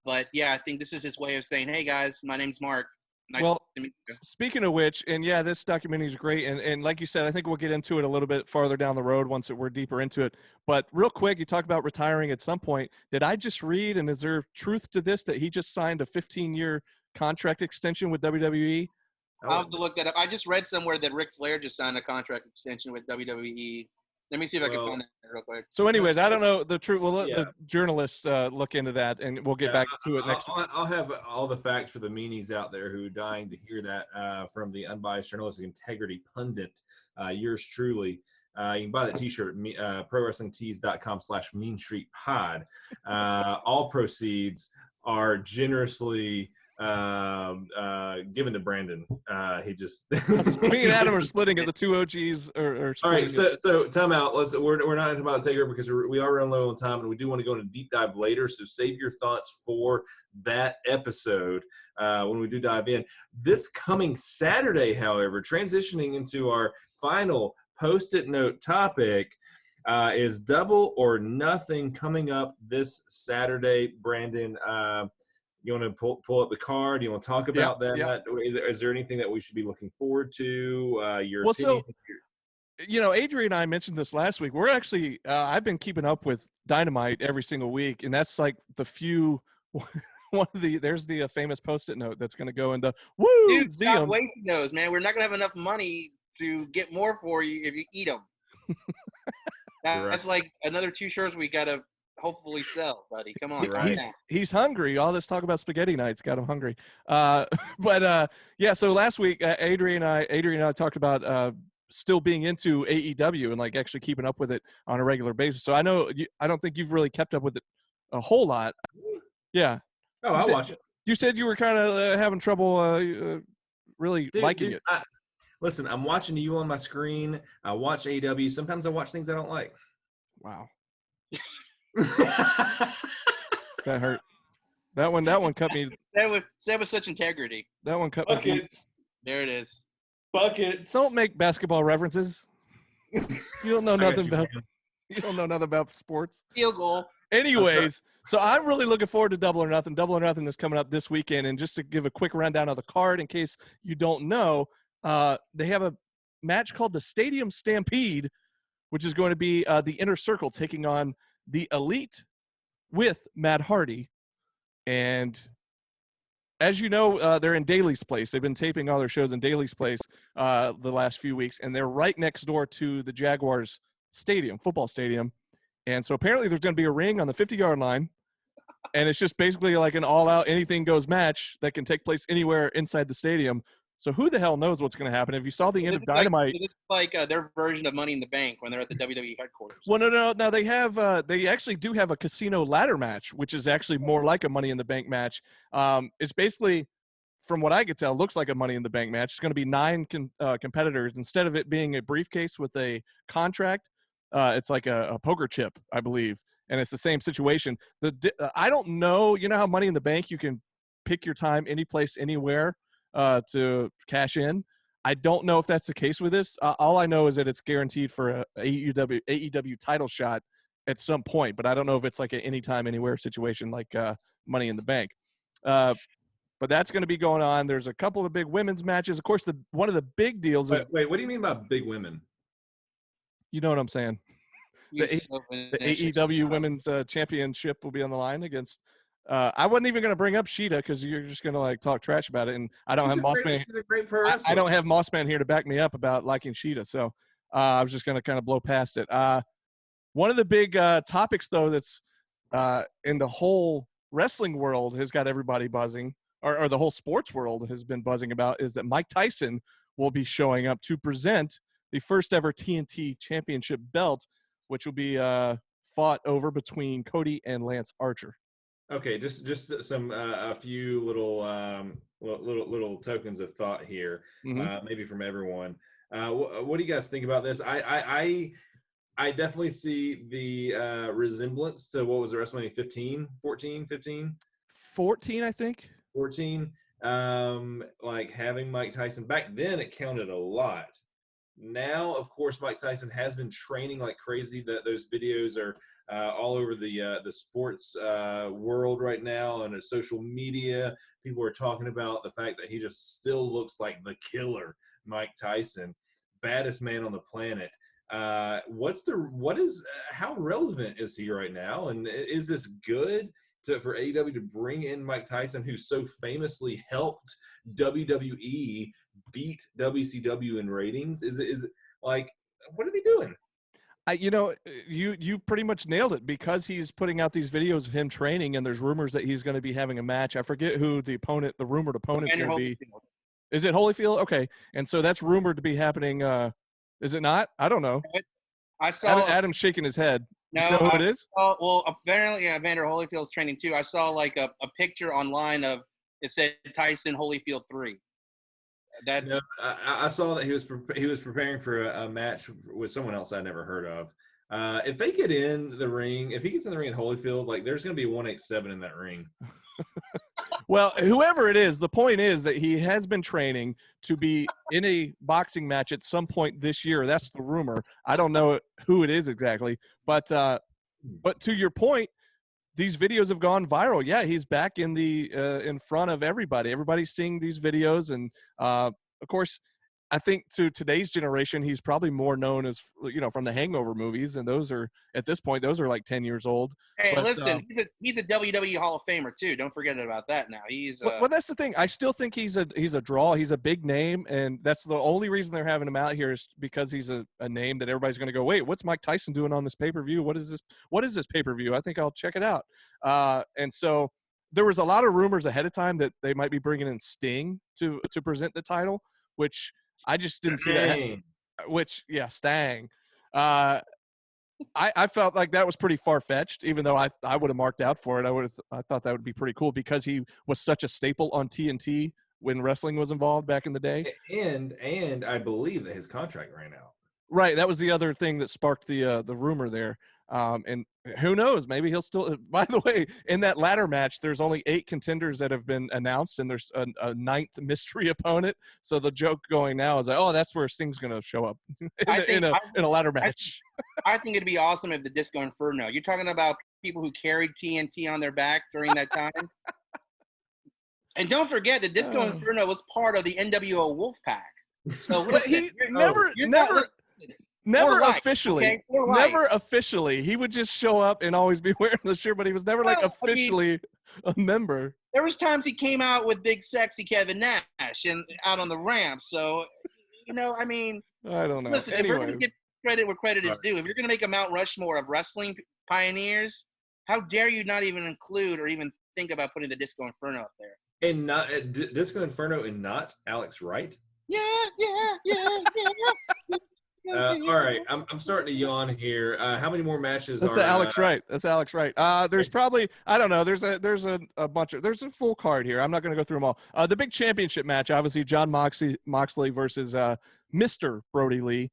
But yeah, I think this is his way of saying, "Hey guys, my name's Mark. Nice to meet you." Speaking of which, and yeah, this documentary is great, and like you said, I think we'll get into it a little bit farther down the road once we're deeper into it. But real quick, you talked about retiring at some point. Did I just read, and is there truth to this, that he just signed a 15-year contract extension with WWE? I'll have to look that up. I just read somewhere that Ric Flair just signed a contract extension with WWE. Let me see if I can find that real quick. So, anyways, I don't know the truth. We'll let Yeah. the journalists look into that, and we'll get back to it next week. I'll have all the facts for the meanies out there who are dying to hear that from the unbiased journalistic integrity pundit, yours truly. You can buy the T-shirt at prowrestlingtees.com/meanstreetpod. All proceeds are generously given to Brandon. He just Me and Adam are splitting it. The two OGs are all right. splitting it. So time out. We're not about to take over because we are running low on time, and we do want to go into deep dive later. So save your thoughts for that episode when we do dive in. This coming Saturday, however, transitioning into our final Post-it note topic is Double or Nothing coming up this Saturday. Brandon, you want to pull up the card? You want to talk about that? Yeah. Is there anything that we should be looking forward to? Your opinion? So, Adrian and I mentioned this last week. We're actually, I've been keeping up with Dynamite every single week, and that's like the few. There's the famous Post-it note that's going to go into Dude, stop wasting those, man. We're not going to have enough money to get more for you if you eat them. That's like another 2 shirts we got to hopefully sell, buddy. Come on. He's hungry. All this talk about spaghetti nights got him hungry. So last week, Adrian and I talked about still being into AEW and like actually keeping up with it on a regular basis. So I don't think you've really kept up with it a whole lot. Yeah. Oh, I'll watch it. You said you were kind of having trouble really liking it. Listen, I'm watching you on my screen. I watch AEW. Sometimes I watch things I don't like. Wow. That hurt. That one cut me. That was such integrity. That one cut me. Buckets. There it is. Buckets. Don't make basketball references. You don't know nothing about. You don't know nothing about sports. Field goal. Anyways, so I'm really looking forward to Double or Nothing. Double or Nothing is coming up this weekend, and just to give a quick rundown of the card, in case you don't know, they have a match called the Stadium Stampede, which is going to be the Inner Circle taking on the Elite with Matt Hardy. And as you know, they're in Daly's Place. They've been taping all their shows in Daly's Place the last few weeks, and they're right next door to the Jaguars stadium, football stadium. And so apparently there's going to be a ring on the 50-yard line, and it's just basically like an all-out anything-goes match that can take place anywhere inside the stadium. So who the hell knows what's going to happen? If you saw the end of Dynamite, it's like their version of Money in the Bank when they're at the WWE headquarters. Well, no. They have they actually do have a casino ladder match, which is actually more like a Money in the Bank match. It's basically, from what I could tell, looks like a Money in the Bank match. It's going to be 9 competitors instead of it being a briefcase with a contract. It's like a poker chip, I believe, and it's the same situation. I don't know. You know how Money in the Bank, you can pick your time, any place, anywhere. To cash in. I don't know if that's the case with this. All I know is that it's guaranteed for a AEW title shot at some point, but I don't know if it's like an anytime, anywhere situation like Money in the Bank. But that's going to be going on. There's a couple of big women's matches. Of course, one of the big deals is. Wait, what do you mean by big women? You know what I'm saying? The AEW Women's Championship will be on the line against. I wasn't even going to bring up Sheeta because you're just going to like talk trash about it, and I don't have Mossman. I don't have Mossman here to back me up about liking Sheeta, so I was just going to kind of blow past it. One of the big topics, though, that's in the whole wrestling world has got everybody buzzing, or the whole sports world has been buzzing about, is that Mike Tyson will be showing up to present the first ever TNT Championship belt, which will be fought over between Cody and Lance Archer. Okay, just some a few little tokens of thought here, maybe from everyone. What do you guys think about this? I definitely see the resemblance to what was it, WrestleMania 15? 14, I think. 14. Like having Mike Tyson back then, it counted a lot. Now, of course, Mike Tyson has been training like crazy. That those videos are all over the sports world right now, and social media. People are talking about the fact that he just still looks like the killer Mike Tyson, baddest man on the planet. How relevant is he right now, and is this good for AEW to bring in Mike Tyson, who so famously helped WWE beat WCW in ratings? Is it like, what are they doing? You pretty much nailed it because he's putting out these videos of him training, and there's rumors that he's going to be having a match. I forget who the rumored opponent's going to be. Is it Holyfield? Okay, and so that's rumored to be happening. Is it not? I don't know. I saw Adam's shaking his head. No, you know who it is? Well, apparently, Vander Holyfield's training too. I saw like a picture online of it said Tyson Holyfield 3. That's I saw that he was preparing for a match with someone else I never heard of. If they get in the ring, if he gets in the ring at Holyfield, like there's going to be 187 in that ring. Well, whoever it is, the point is that he has been training to be in a boxing match at some point this year. That's the rumor. I don't know who it is exactly, but to your point, these videos have gone viral. Yeah, he's back in in front of everybody. Everybody's seeing these videos, and of course, I think to today's generation, he's probably more known as from the Hangover movies, and those are at this point those are like 10 years old. Hey, listen, he's a WWE Hall of Famer too. Don't forget about that. Now he's. Well, that's the thing. I still think he's a draw. He's a big name, and that's the only reason they're having him out here is because he's a name that everybody's going to go, wait, what's Mike Tyson doing on this pay-per-view? What is this? What is this pay-per-view? I think I'll check it out. And so there was a lot of rumors ahead of time that they might be bringing in Sting to present the title, which I just didn't see that. Stang. I felt like that was pretty far-fetched, even though I would have marked out for it. I thought that would be pretty cool because he was such a staple on TNT when wrestling was involved back in the day. And I believe that his contract ran out. Right, that was the other thing that sparked the rumor there. And who knows? Maybe he'll still. By the way, in that ladder match, there's only 8 contenders that have been announced, and there's a 9th mystery opponent. So the joke going now is like, oh, that's where Sting's going to show up in a ladder match. I think it'd be awesome if the Disco Inferno. You're talking about people who carried TNT on their back during that time. And don't forget, the Disco Inferno was part of the NWO Wolfpack. So but he never officially. Okay? Never officially. He would just show up and always be wearing the shirt, but he was never officially a member. There was times he came out with big sexy Kevin Nash and out on the ramp. So, I don't know. Listen, if we're going to give credit where credit is due, if you're going to make a Mount Rushmore of wrestling pioneers, how dare you not even include or even think about putting the Disco Inferno up there? And not Disco Inferno and not Alex Wright? Yeah. All right, I'm starting to yawn here. How many more matches? That's Alex Wright. That's Alex Wright. There's probably I don't know. There's a bunch of there's a full card here. I'm not going to go through them all. The big championship match, obviously, John Moxley versus Mr. Brody Lee,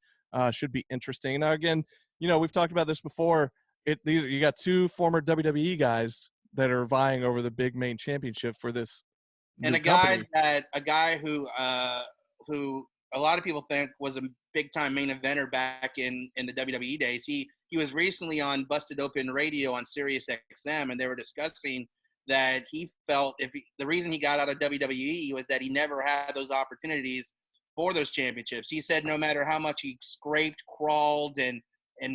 should be interesting. Now again, we've talked about this before. You got 2 former WWE guys that are vying over the big main championship for this. And a guy who a lot of people think was a big-time main eventer back in the WWE days. He was recently on Busted Open Radio on Sirius XM, and they were discussing that he felt the reason he got out of WWE was that he never had those opportunities for those championships. He said no matter how much he scraped, crawled, and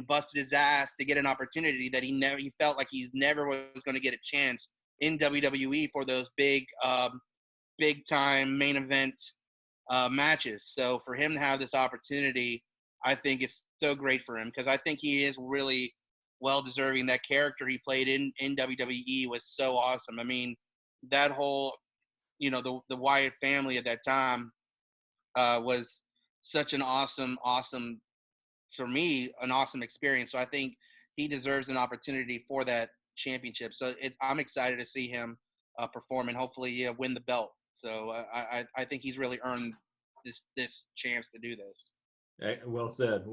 busted his ass to get an opportunity, that he felt like he never was going to get a chance in WWE for those big-time main event matches. So for him to have this opportunity, I think is so great for him because I think he is really well deserving. That character he played in WWE was so awesome. I mean, that whole, the Wyatt family at that time was such an awesome, for me, an awesome experience. So I think he deserves an opportunity for that championship. So I'm excited to see him perform and hopefully win the belt. So I think he's really earned this chance to do this. Hey, well said.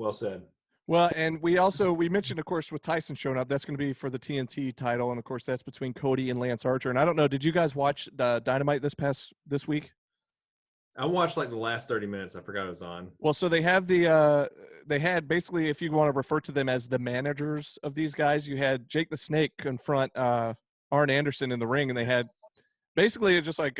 Well, and we mentioned, of course, with Tyson showing up, that's going to be for the TNT title, and of course that's between Cody and Lance Archer. And I don't know, did you guys watch Dynamite this week? I watched like the last 30 minutes. I forgot it was on. Well, so they have they had basically, if you want to refer to them as the managers of these guys, you had Jake the Snake confront Arn Anderson in the ring, and they had basically just like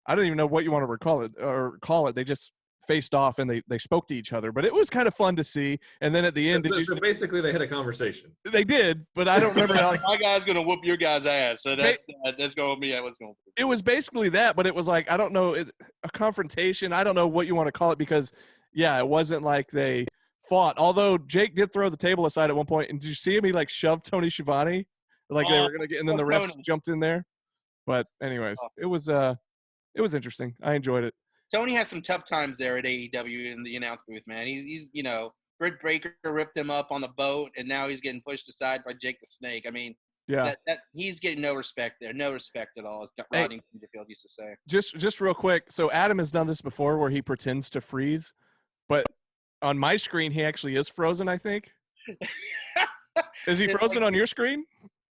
I don't even know what you want to call it. They just faced off and they spoke to each other, but it was kind of fun to see. And then at the end, so basically they had a conversation. They did, but I don't remember. My guy's gonna whoop your guy's ass, so that's gonna be what's going. It was basically that, but it was like I don't know, a confrontation. I don't know what you want to call it because, yeah, it wasn't like they fought. Although Jake did throw the table aside at one point, and did you see him? He like shoved Tony Schiavone, like they were gonna get, and then the refs jumped in there. But anyways, it was interesting. I enjoyed it. Tony has some tough times there at AEW in the announce booth, man. He's you know, Britt Baker ripped him up on the boat, and now he's getting pushed aside by Jake the Snake. I mean, yeah, that he's getting no respect there, no respect at all, as Rodney Dangerfield used to say. Just real quick. So Adam has done this before, where he pretends to freeze, but on my screen he actually is frozen. I think. Is he frozen on your screen?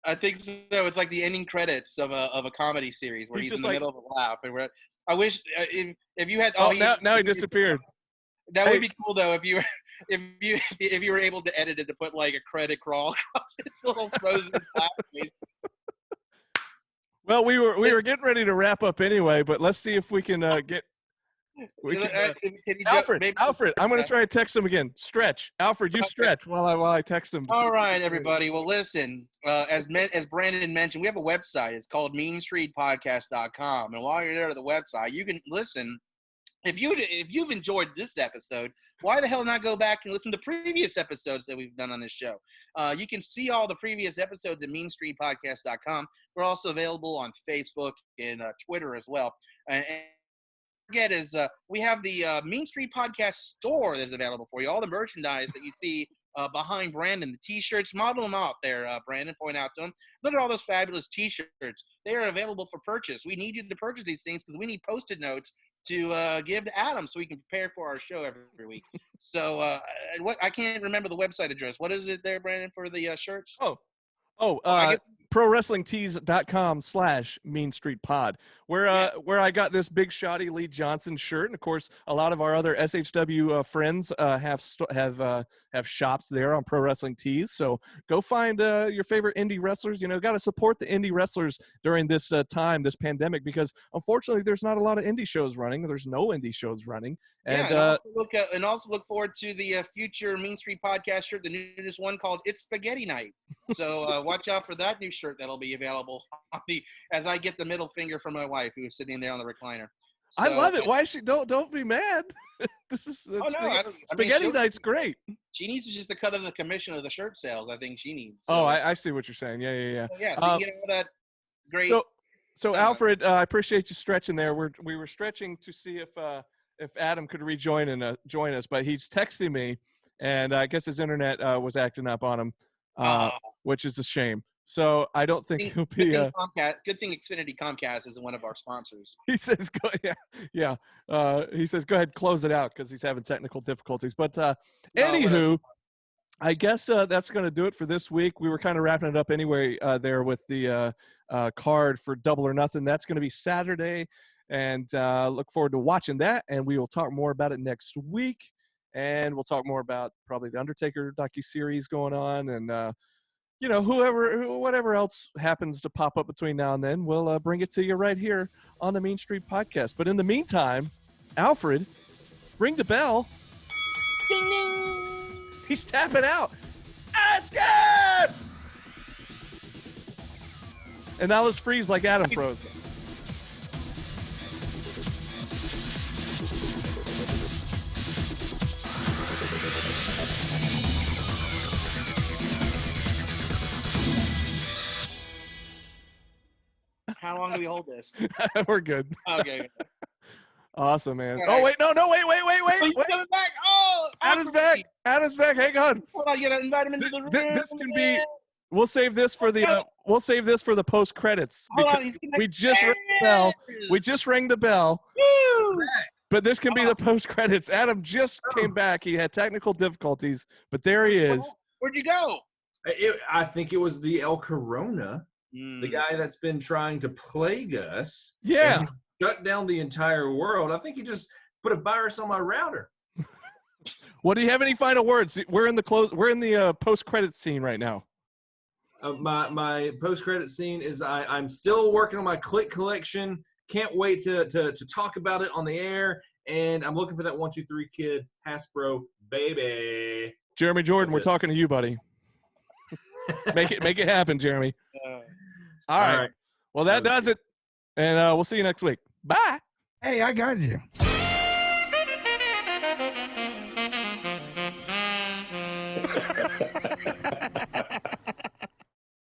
I think so. It's like the ending credits of a comedy series where he's in the middle of a laugh, and I wish if you had. Now he disappeared. That would be cool though if you were able to edit it to put like a credit crawl across his little frozen laugh face. Well, we were getting ready to wrap up anyway, but let's see if we can get. Alfred, I'm going to try to text him again. Stretch, Alfred, you stretch while I text him. All right, everybody. Well, listen. As Brandon mentioned, we have a website. It's called MeanStreetPodcast.com, and while you're there at the website, you can listen. If you've enjoyed this episode, why the hell not go back and listen to previous episodes that we've done on this show? You can see all the previous episodes at MeanStreetPodcast.com. We're also available on Facebook and Twitter as well. And forget is we have the Mean Street Podcast store that's available for you. All the merchandise that you see behind Brandon, the T-shirts, model them out there, Brandon, point out to them. Look at all those fabulous T-shirts. They are available for purchase. We need you to purchase these things because we need Post-it notes to give to Adam so we can prepare for our show every week. So I can't remember the website address. What is it there, Brandon, for the shirts? ProWrestlingTees.com/MeanStreetPod, where I got this big shoddy Lee Johnson shirt, and of course a lot of our other SHW friends have shops there on Pro Wrestling Tees. So go find your favorite indie wrestlers. You know, got to support the indie wrestlers during this time, this pandemic, because unfortunately there's not a lot of indie shows running. There's no indie shows running. And, also look forward to the future Mean Street Podcast shirt, the newest one called It's Spaghetti Night. So watch out for that new shirt that'll be available as I get the middle finger from my wife, who is sitting there on the recliner. So, I love it. Why is she? Don't be mad. Spaghetti Night's great. She needs just a cut of the commission of the shirt sales. I think she needs. So. Oh, I see what you're saying. Yeah. So you get all that great. So Alfred, I appreciate you stretching there. We were stretching to see if Adam could join us, but he's texting me, and I guess his internet was acting up on him, which is a shame. So I don't think he'll be. Good thing Xfinity Comcast isn't one of our sponsors. He says, yeah. He says, go ahead, close it out because he's having technical difficulties. But anywho, I guess that's going to do it for this week. We were kind of wrapping it up anyway there with the card for Double or Nothing. That's going to be Saturday, and look forward to watching that. And we will talk more about it next week. And we'll talk more about probably the Undertaker docuseries going on, and whatever else happens to pop up between now and then, we'll bring it to you right here on the Mean Street Podcast. But in the meantime, Alfred, ring the bell. Ding, ding. He's tapping out. Ask it! And now let's freeze like Adam froze. How long do we hold this? We're good. Okay. Awesome, man. Right. Oh, wait. No, wait. He's coming back. Oh, Adam's back. Hang on. Hold on, you gotta invite him into the room. This can be. We'll save this for the post credits. We just rang the bell. We just rang the bell. Woo! But this can be the post credits. Adam just came back. He had technical difficulties, but there he is. Where'd you go? I think it was the El Corona, the guy that's been trying to plague us. Yeah. Shut down the entire world. I think he just put a virus on my router. Well, do you have any final words? We're in the post-credit scene right now. My post-credit scene is I'm still working on my click collection. Can't wait to talk about it on the air. And I'm looking for that 123 kid, Hasbro, baby. Jeremy Jordan, we're talking to you, buddy. Make it happen, Jeremy. All right. Well, that does it. And we'll see you next week. Bye. Hey, I got you.